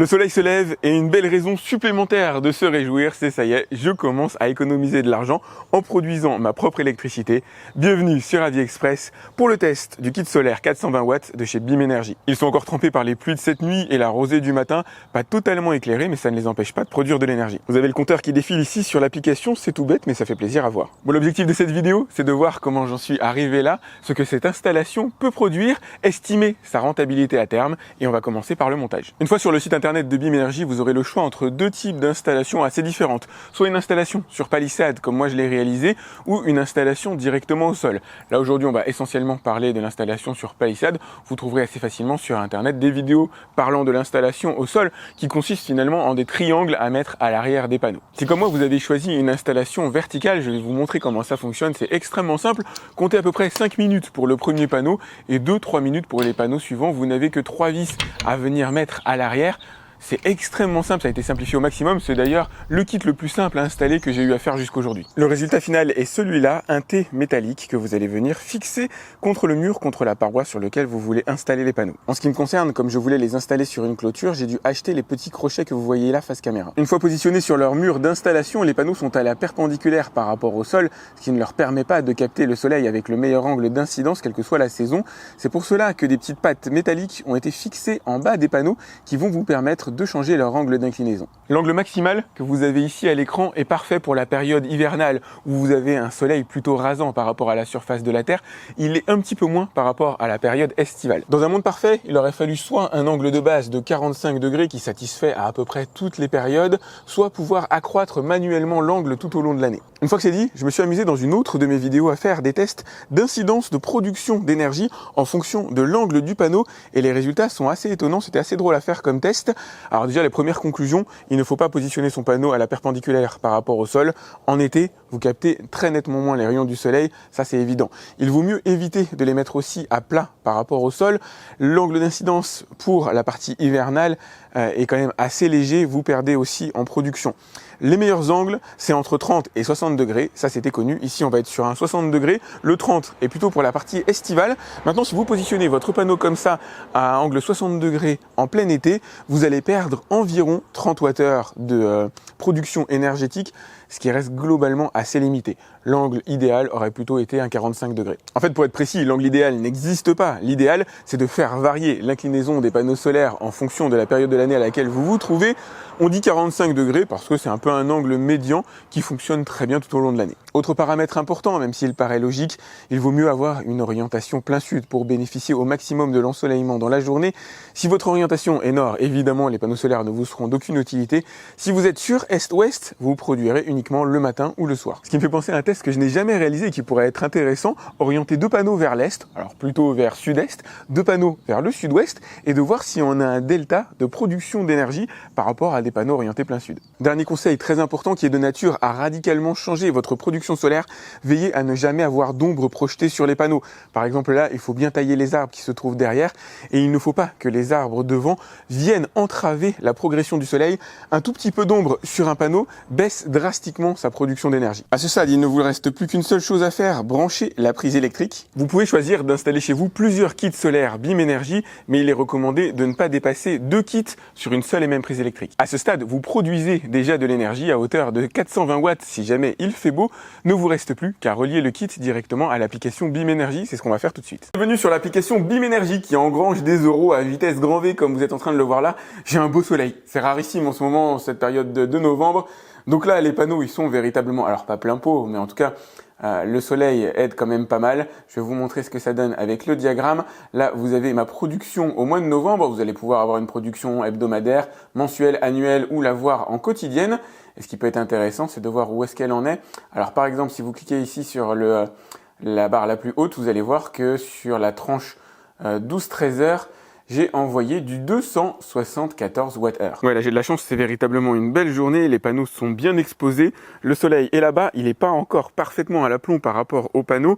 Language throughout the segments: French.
Le soleil se lève et une belle raison supplémentaire de se réjouir, c'est ça y est, je commence à économiser de l'argent en produisant ma propre électricité. Bienvenue sur AviExpress pour le test du kit solaire 420 watts de chez BIM Energy. Ils sont encore trempés par les pluies de cette nuit et la rosée du matin, pas totalement éclairés mais ça ne les empêche pas de produire de l'énergie. Vous avez le compteur qui défile ici sur l'application, c'est tout bête mais ça fait plaisir à voir. Bon, l'objectif de cette vidéo, c'est de voir comment j'en suis arrivé là, ce que cette installation peut produire, estimer sa rentabilité à terme et on va commencer par le montage. Une fois sur le site internet de BIM Energy, vous aurez le choix entre deux types d'installations assez différentes. Soit une installation sur palissade, comme moi je l'ai réalisé, ou une installation directement au sol. Là aujourd'hui, on va essentiellement parler de l'installation sur palissade. Vous trouverez assez facilement sur internet des vidéos parlant de l'installation au sol, qui consiste finalement en des triangles à mettre à l'arrière des panneaux. Si comme moi vous avez choisi une installation verticale, je vais vous montrer comment ça fonctionne. C'est extrêmement simple. Comptez à peu près 5 minutes pour le premier panneau et 2-3 minutes pour les panneaux suivants. Vous n'avez que 3 vis à venir mettre à l'arrière. C'est extrêmement simple, ça a été simplifié au maximum. C'est d'ailleurs le kit le plus simple à installer que j'ai eu à faire jusqu'aujourd'hui. Le résultat final est celui-là, un T métallique que vous allez venir fixer contre le mur, contre la paroi sur lequel vous voulez installer les panneaux. En ce qui me concerne, comme je voulais les installer sur une clôture, j'ai dû acheter les petits crochets que vous voyez là face caméra. Une fois positionnés sur leur mur d'installation, les panneaux sont à la perpendiculaire par rapport au sol, ce qui ne leur permet pas de capter le soleil avec le meilleur angle d'incidence, quelle que soit la saison. C'est pour cela que des petites pattes métalliques ont été fixées en bas des panneaux qui vont vous permettre de changer leur angle d'inclinaison. L'angle maximal que vous avez ici à l'écran est parfait pour la période hivernale où vous avez un soleil plutôt rasant par rapport à la surface de la Terre. Il est un petit peu moins par rapport à la période estivale. Dans un monde parfait, il aurait fallu soit un angle de base de 45 degrés qui satisfait à peu près toutes les périodes, soit pouvoir accroître manuellement l'angle tout au long de l'année. Une fois que c'est dit, je me suis amusé dans une autre de mes vidéos à faire des tests d'incidence de production d'énergie en fonction de l'angle du panneau et les résultats sont assez étonnants. C'était assez drôle à faire comme test. Alors déjà, les premières conclusions, il ne faut pas positionner son panneau à la perpendiculaire par rapport au sol. En été, vous captez très nettement moins les rayons du soleil, ça c'est évident. Il vaut mieux éviter de les mettre aussi à plat par rapport au sol. L'angle d'incidence pour la partie hivernale est quand même assez léger, vous perdez aussi en production. Les meilleurs angles, c'est entre 30 et 60 degrés, ça c'était connu. Ici, on va être sur un 60 degrés. Le 30 est plutôt pour la partie estivale. Maintenant, si vous positionnez votre panneau comme ça à angle 60 degrés en plein été, vous allez perdre environ 30 Wh de production énergétique, ce qui reste globalement assez limité. L'angle idéal aurait plutôt été un 45 degrés. En fait, pour être précis, l'angle idéal n'existe pas. L'idéal, c'est de faire varier l'inclinaison des panneaux solaires en fonction de la période de l'année à laquelle vous vous trouvez. On dit 45 degrés parce que c'est un peu un angle médian qui fonctionne très bien tout au long de l'année. Autre paramètre important, même s'il paraît logique, il vaut mieux avoir une orientation plein sud pour bénéficier au maximum de l'ensoleillement dans la journée. Si votre orientation est nord, évidemment, les panneaux solaires ne vous seront d'aucune utilité. Si vous êtes sur est-ouest, vous produirez uniquement le matin ou le soir. Ce qui me fait penser à un test que je n'ai jamais réalisé et qui pourrait être intéressant, orienter deux panneaux vers l'est, alors plutôt vers sud-est, deux panneaux vers le sud-ouest, et de voir si on a un delta de production d'énergie par rapport à des panneaux orientés plein sud. Dernier conseil très important qui est de nature à radicalement changer votre production solaire, veillez à ne jamais avoir d'ombre projetée sur les panneaux. Par exemple là, il faut bien tailler les arbres qui se trouvent derrière et il ne faut pas que les arbres devant viennent entraver la progression du soleil. Un tout petit peu d'ombre sur un panneau baisse drastiquement sa production d'énergie. À ce stade, il ne vous reste plus qu'une seule chose à faire, brancher la prise électrique. Vous pouvez choisir d'installer chez vous plusieurs kits solaires BIM Energy, mais il est recommandé de ne pas dépasser 2 kits sur une seule et même prise électrique. À ce stade, vous produisez déjà de l'énergie à hauteur de 420 watts si jamais il fait beau. Ne vous reste plus qu'à relier le kit directement à l'application BIM Energy, c'est ce qu'on va faire tout de suite. Bienvenue sur l'application BIM Energy qui engrange des euros à vitesse grand V comme vous êtes en train de le voir là. J'ai un beau soleil, c'est rarissime en ce moment, cette période de novembre. Donc là, les panneaux, ils sont véritablement, alors pas plein pot, mais en tout cas, le soleil aide quand même pas mal. Je vais vous montrer ce que ça donne avec le diagramme. Là, vous avez ma production au mois de novembre. Vous allez pouvoir avoir une production hebdomadaire, mensuelle, annuelle ou la voir en quotidienne. Et ce qui peut être intéressant, c'est de voir où est-ce qu'elle en est. Alors par exemple, si vous cliquez ici sur la barre la plus haute, vous allez voir que sur la tranche 12-13 heures, j'ai envoyé du 274 Wh. Ouais, là j'ai de la chance, c'est véritablement une belle journée, les panneaux sont bien exposés, le soleil est là-bas, il n'est pas encore parfaitement à l'aplomb par rapport aux panneaux.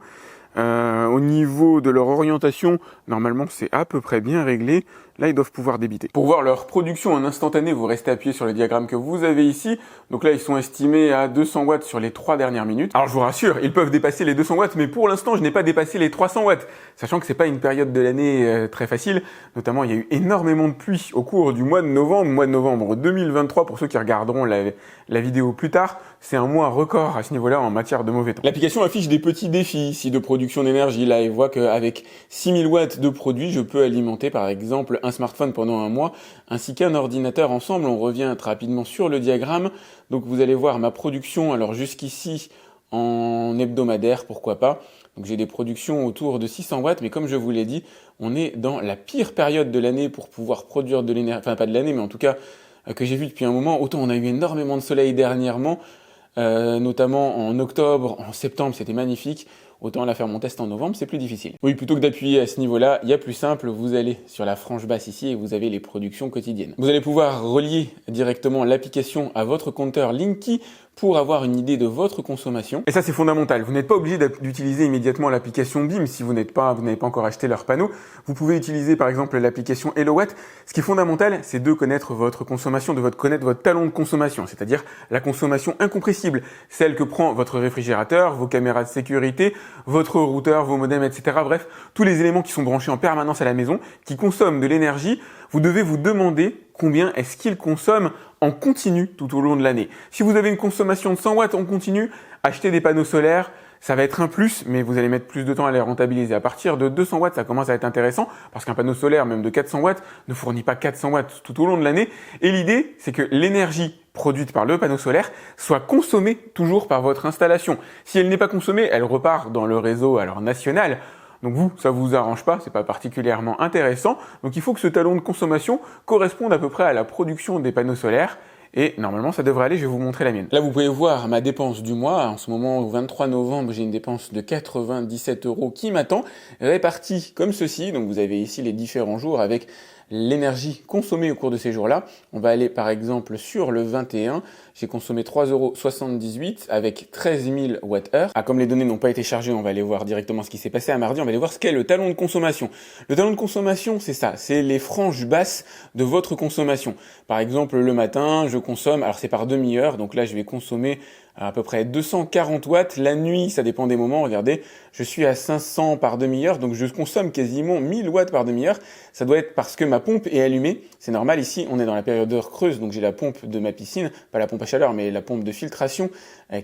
Au niveau de leur orientation, normalement c'est à peu près bien réglé. là ils doivent pouvoir débiter. Pour voir leur production en instantané, vous restez appuyé sur le diagramme que vous avez ici. Donc là ils sont estimés à 200 watts sur les 3 dernières minutes. Alors je vous rassure, ils peuvent dépasser les 200 watts, mais pour l'instant je n'ai pas dépassé les 300 watts. Sachant que c'est pas une période de l'année très facile, notamment il y a eu énormément de pluie au cours du mois de novembre 2023, pour ceux qui regarderont la vidéo plus tard. C'est un mois record à ce niveau-là en matière de mauvais temps. L'application affiche des petits défis ici de production d'énergie là et voit qu'avec 6000 watts de produit, je peux alimenter par exemple un smartphone pendant un mois ainsi qu'un ordinateur ensemble. On revient très rapidement sur le diagramme. Donc vous allez voir ma production, alors jusqu'ici en hebdomadaire, pourquoi pas. Donc j'ai des productions autour de 600 watts, mais comme je vous l'ai dit, on est dans la pire période de l'année pour pouvoir produire de l'énergie, enfin pas de l'année, mais en tout cas que j'ai vu depuis un moment. Autant on a eu énormément de soleil dernièrement, notamment en octobre, en septembre, c'était magnifique. Autant la faire mon test en novembre, c'est plus difficile. Oui, plutôt que d'appuyer à ce niveau-là, il y a plus simple, vous allez sur la frange basse ici et vous avez les productions quotidiennes. Vous allez pouvoir relier directement l'application à votre compteur Linky pour avoir une idée de votre consommation. Et ça, c'est fondamental. Vous n'êtes pas obligé d'utiliser immédiatement l'application BIM si vous n'avez pas encore acheté leur panneau. Vous pouvez utiliser par exemple l'application HelloWatt. Ce qui est fondamental, c'est de connaître votre consommation, connaître votre talon de consommation, c'est-à-dire la consommation incompressible, celle que prend votre réfrigérateur, vos caméras de sécurité, votre routeur, vos modems, etc. Bref, tous les éléments qui sont branchés en permanence à la maison, qui consomment de l'énergie. Vous devez vous demander combien est-ce qu'ils consomment en continu tout au long de l'année. Si vous avez une consommation de 100 watts en continu, achetez des panneaux solaires, ça va être un plus, mais vous allez mettre plus de temps à les rentabiliser. À partir de 200 watts, ça commence à être intéressant, parce qu'un panneau solaire, même de 400 watts, ne fournit pas 400 watts tout au long de l'année. Et l'idée, c'est que l'énergie produite par le panneau solaire soit consommée toujours par votre installation. Si elle n'est pas consommée, elle repart dans le réseau alors national. Donc vous, ça vous arrange pas, c'est pas particulièrement intéressant. Donc il faut que ce talon de consommation corresponde à peu près à la production des panneaux solaires. Et normalement, ça devrait aller, je vais vous montrer la mienne. Là, vous pouvez voir ma dépense du mois. En ce moment, au 23 novembre, j'ai une dépense de 97 € qui m'attend, répartie comme ceci. Donc vous avez ici les différents jours avec l'énergie consommée au cours de ces jours-là. On va aller par exemple sur le 21, j'ai consommé 3,78 € avec 13 000 Wh. Ah, comme les données n'ont pas été chargées, on va aller voir directement ce qui s'est passé à mardi, on va aller voir ce qu'est le talon de consommation. Le talon de consommation, c'est ça, c'est les franges basses de votre consommation. Par exemple, le matin, je consomme, alors c'est par demi-heure, donc là je vais consommer à peu près 240 watts. La nuit, ça dépend des moments, regardez, je suis à 500 par demi-heure, donc je consomme quasiment 1000 watts par demi-heure. Ça doit être parce que ma pompe est allumée. C'est normal, ici, on est dans la période d'heure creuse, donc j'ai la pompe de ma piscine, pas la pompe à chaleur, mais la pompe de filtration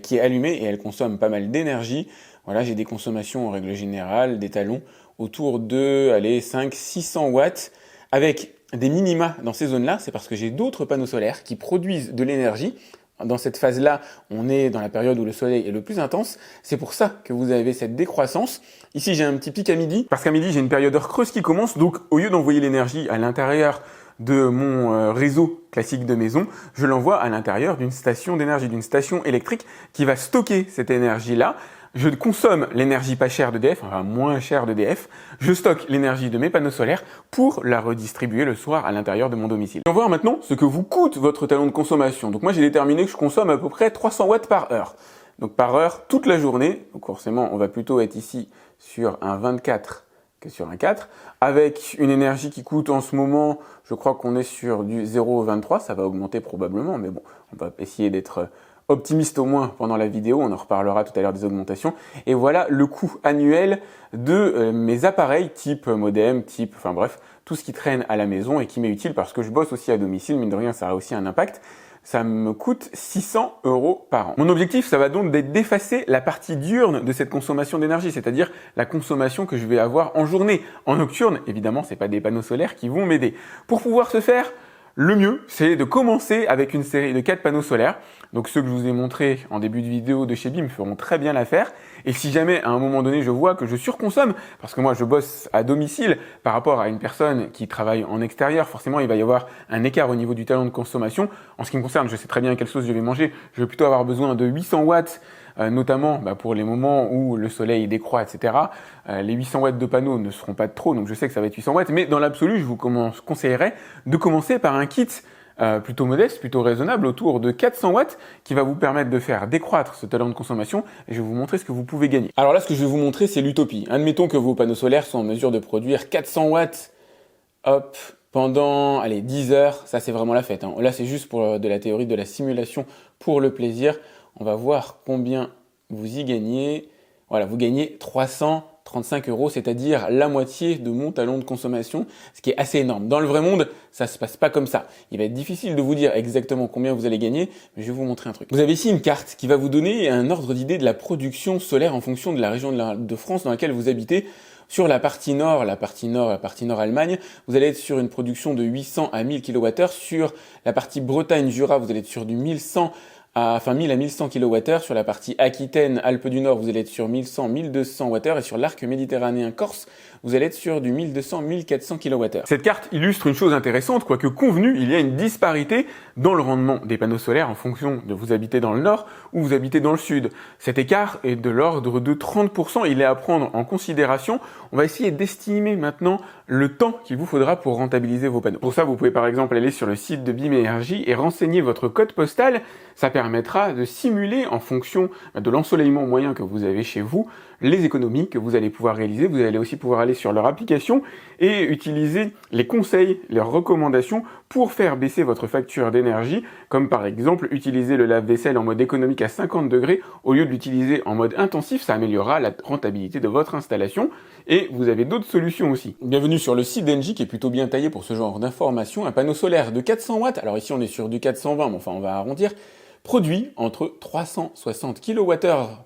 qui est allumée et elle consomme pas mal d'énergie. Voilà, j'ai des consommations en règle générale, des talons autour de, allez, 500-600 watts, avec des minima dans ces zones-là. C'est parce que j'ai d'autres panneaux solaires qui produisent de l'énergie. Dans cette phase-là, on est dans la période où le soleil est le plus intense. C'est pour ça que vous avez cette décroissance. Ici, j'ai un petit pic à midi, parce qu'à midi, j'ai une période heure creuse qui commence. Donc, au lieu d'envoyer l'énergie à l'intérieur de mon réseau classique de maison, je l'envoie à l'intérieur d'une station d'énergie, d'une station électrique qui va stocker cette énergie-là. Je consomme l'énergie pas chère d'EDF, enfin moins chère d'EDF, je stocke l'énergie de mes panneaux solaires pour la redistribuer le soir à l'intérieur de mon domicile. On va voir maintenant ce que vous coûte votre talon de consommation. Donc moi j'ai déterminé que je consomme à peu près 300 watts par heure. Donc par heure toute la journée, donc forcément on va plutôt être ici sur un 24 que sur un 4, avec une énergie qui coûte en ce moment, je crois qu'on est sur du 0,23, ça va augmenter probablement, mais bon, on va essayer d'être optimiste au moins pendant la vidéo, on en reparlera tout à l'heure des augmentations. Et voilà le coût annuel de mes appareils type modem, type, enfin bref, tout ce qui traîne à la maison et qui m'est utile parce que je bosse aussi à domicile, mine de rien ça a aussi un impact. Ça me coûte 600 € par an. Mon objectif, ça va donc d'être d'effacer la partie diurne de cette consommation d'énergie, c'est-à-dire la consommation que je vais avoir en journée. En nocturne, évidemment, c'est pas des panneaux solaires qui vont m'aider. Pour pouvoir ce faire, le mieux, c'est de commencer avec une série de 4 panneaux solaires. Donc ceux que je vous ai montrés en début de vidéo de chez BIM feront très bien l'affaire. Et si jamais à un moment donné je vois que je surconsomme, parce que moi je bosse à domicile par rapport à une personne qui travaille en extérieur, forcément il va y avoir un écart au niveau du talon de consommation. En ce qui me concerne, je sais très bien quelle sauce je vais manger. Je vais plutôt avoir besoin de 800 watts, notamment pour les moments où le soleil décroît, etc. Les 800 watts de panneaux ne seront pas de trop, donc je sais que ça va être 800 watts. Mais dans l'absolu, je vous conseillerais de commencer par un kit plutôt modeste, plutôt raisonnable, autour de 400 watts, qui va vous permettre de faire décroître ce talon de consommation, et je vais vous montrer ce que vous pouvez gagner. Alors là, ce que je vais vous montrer, c'est l'utopie. Admettons que vos panneaux solaires sont en mesure de produire 400 watts, hop, pendant, allez, 10 heures, ça c'est vraiment la fête, hein. Là, c'est juste pour de la théorie, de la simulation pour le plaisir. On va voir combien vous y gagnez. Voilà, vous gagnez 335 €, c'est-à-dire la moitié de mon talon de consommation, ce qui est assez énorme. Dans le vrai monde, ça se passe pas comme ça. Il va être difficile de vous dire exactement combien vous allez gagner, mais je vais vous montrer un truc. Vous avez ici une carte qui va vous donner un ordre d'idée de la production solaire en fonction de la région de France dans laquelle vous habitez. Sur la partie nord Allemagne, vous allez être sur une production de 800 à 1000 kWh. Sur la partie Bretagne-Jura, vous allez être sur du 1000 à 1100 kWh. Sur la partie Aquitaine, Alpes du Nord, vous allez être sur 1100-1200 Wh. Et sur l'arc méditerranéen Corse, vous allez être sur du 1200-1400 kWh. Cette carte illustre une chose intéressante, quoique convenu, il y a une disparité dans le rendement des panneaux solaires en fonction de vous habitez dans le nord ou vous habitez dans le sud. Cet écart est de l'ordre de 30%. Il est à prendre en considération. On va essayer d'estimer maintenant le temps qu'il vous faudra pour rentabiliser vos panneaux. Pour ça, vous pouvez par exemple aller sur le site de BIM Énergie et renseigner votre code postal. Ça permettra de simuler en fonction de l'ensoleillement moyen que vous avez chez vous, les économies que vous allez pouvoir réaliser. Vous allez aussi pouvoir aller sur leur application et utiliser les conseils, leurs recommandations pour faire baisser votre facture d'énergie, comme par exemple utiliser le lave-vaisselle en mode économique à 50 degrés au lieu de l'utiliser en mode intensif. Ça améliorera la rentabilité de votre installation et vous avez d'autres solutions aussi. Bienvenue sur le site d'Engie qui est plutôt bien taillé pour ce genre d'informations. Un panneau solaire de 400 watts, alors ici on est sur du 420, mais enfin on va arrondir, produit entre 360 kWh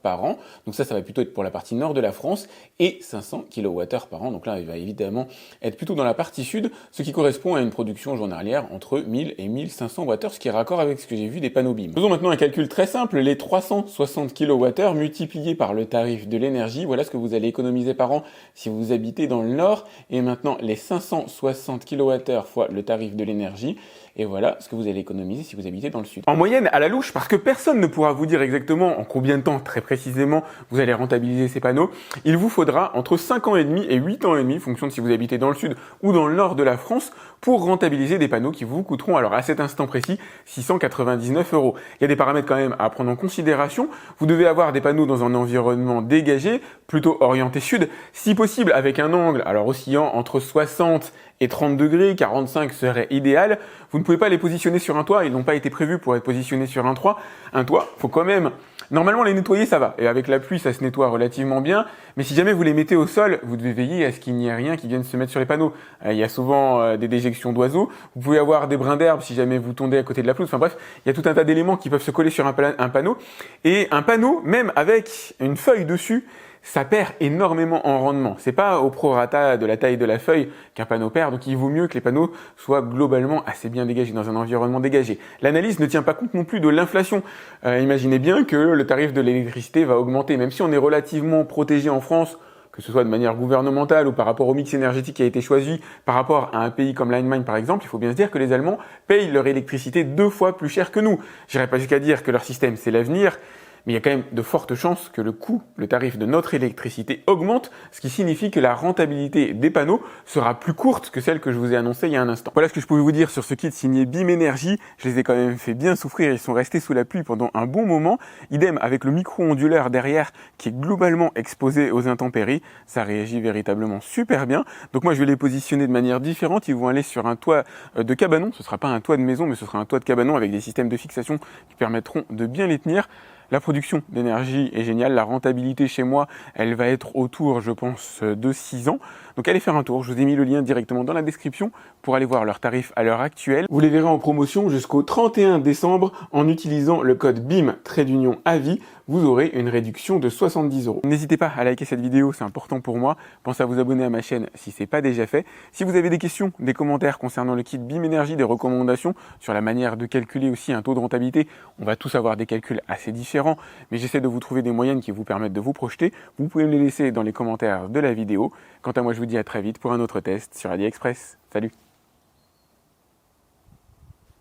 par an, donc ça va plutôt être pour la partie nord de la France, et 500 kWh par an, donc là il va évidemment être plutôt dans la partie sud, ce qui correspond à une production journalière entre 1000 et 1500 Wh, ce qui est raccord avec ce que j'ai vu des panneaux BIM. Faisons maintenant un calcul très simple, les 360 kWh multipliés par le tarif de l'énergie, voilà ce que vous allez économiser par an si vous habitez dans le nord, et maintenant les 560 kWh fois le tarif de l'énergie, et voilà ce que vous allez économiser si vous habitez dans le sud. En moyenne, à la louche, parce que personne ne pourra vous dire exactement en combien de temps, très précisément, vous allez rentabiliser ces panneaux, il vous faudra entre 5 ans et demi et 8 ans et demi, en fonction de si vous habitez dans le sud ou dans le nord de la France, pour rentabiliser des panneaux qui vous coûteront, alors à cet instant précis, 699 €. Il y a des paramètres quand même à prendre en considération. Vous devez avoir des panneaux dans un environnement dégagé, plutôt orienté sud, si possible avec un angle, alors oscillant entre 60 et 30 degrés, 45 serait idéal. Vous ne pouvez pas les positionner sur un toit, ils n'ont pas été prévus pour être positionnés sur un toit. Un toit, faut quand même, normalement les nettoyer ça va, et avec la pluie ça se nettoie relativement bien, mais si jamais vous les mettez au sol, vous devez veiller à ce qu'il n'y ait rien qui vienne se mettre sur les panneaux. Il y a souvent des déjections d'oiseaux, vous pouvez avoir des brins d'herbe si jamais vous tondez à côté de la pelouse, enfin bref, il y a tout un tas d'éléments qui peuvent se coller sur un panneau, et un panneau, même avec une feuille dessus, ça perd énormément en rendement. C'est pas au prorata de la taille de la feuille qu'un panneau perd, donc il vaut mieux que les panneaux soient globalement assez bien dégagés, dans un environnement dégagé. L'analyse ne tient pas compte non plus de l'inflation. Imaginez bien que le tarif de l'électricité va augmenter, même si on est relativement protégé en France, que ce soit de manière gouvernementale ou par rapport au mix énergétique qui a été choisi par rapport à un pays comme l'Allemagne par exemple, il faut bien se dire que les Allemands payent leur électricité 2 fois plus cher que nous. J'irai pas jusqu'à dire que leur système c'est l'avenir, mais il y a quand même de fortes chances que le tarif de notre électricité augmente, ce qui signifie que la rentabilité des panneaux sera plus courte que celle que je vous ai annoncée il y a un instant. Voilà ce que je pouvais vous dire sur ce kit signé BIM Énergie. Je les ai quand même fait bien souffrir, ils sont restés sous la pluie pendant un bon moment. Idem avec le micro-onduleur derrière qui est globalement exposé aux intempéries, ça réagit véritablement super bien. Donc moi je vais les positionner de manière différente, ils vont aller sur un toit de cabanon, ce sera pas un toit de maison mais ce sera un toit de cabanon avec des systèmes de fixation qui permettront de bien les tenir. La production d'énergie est géniale, la rentabilité chez moi, elle va être autour, je pense, de 6 ans. Donc allez faire un tour, je vous ai mis le lien directement dans la description pour aller voir leurs tarifs à l'heure actuelle. Vous les verrez en promotion jusqu'au 31 décembre en utilisant le code BIM-AVI. Vous aurez une réduction de 70 €. N'hésitez pas à liker cette vidéo, c'est important pour moi. Pensez à vous abonner à ma chaîne si ce n'est pas déjà fait. Si vous avez des questions, des commentaires concernant le kit BIM Énergie, des recommandations sur la manière de calculer aussi un taux de rentabilité, on va tous avoir des calculs assez différents, mais j'essaie de vous trouver des moyennes qui vous permettent de vous projeter. Vous pouvez me les laisser dans les commentaires de la vidéo. Quant à moi, je vous dis à très vite pour un autre test sur AliExpress. Salut!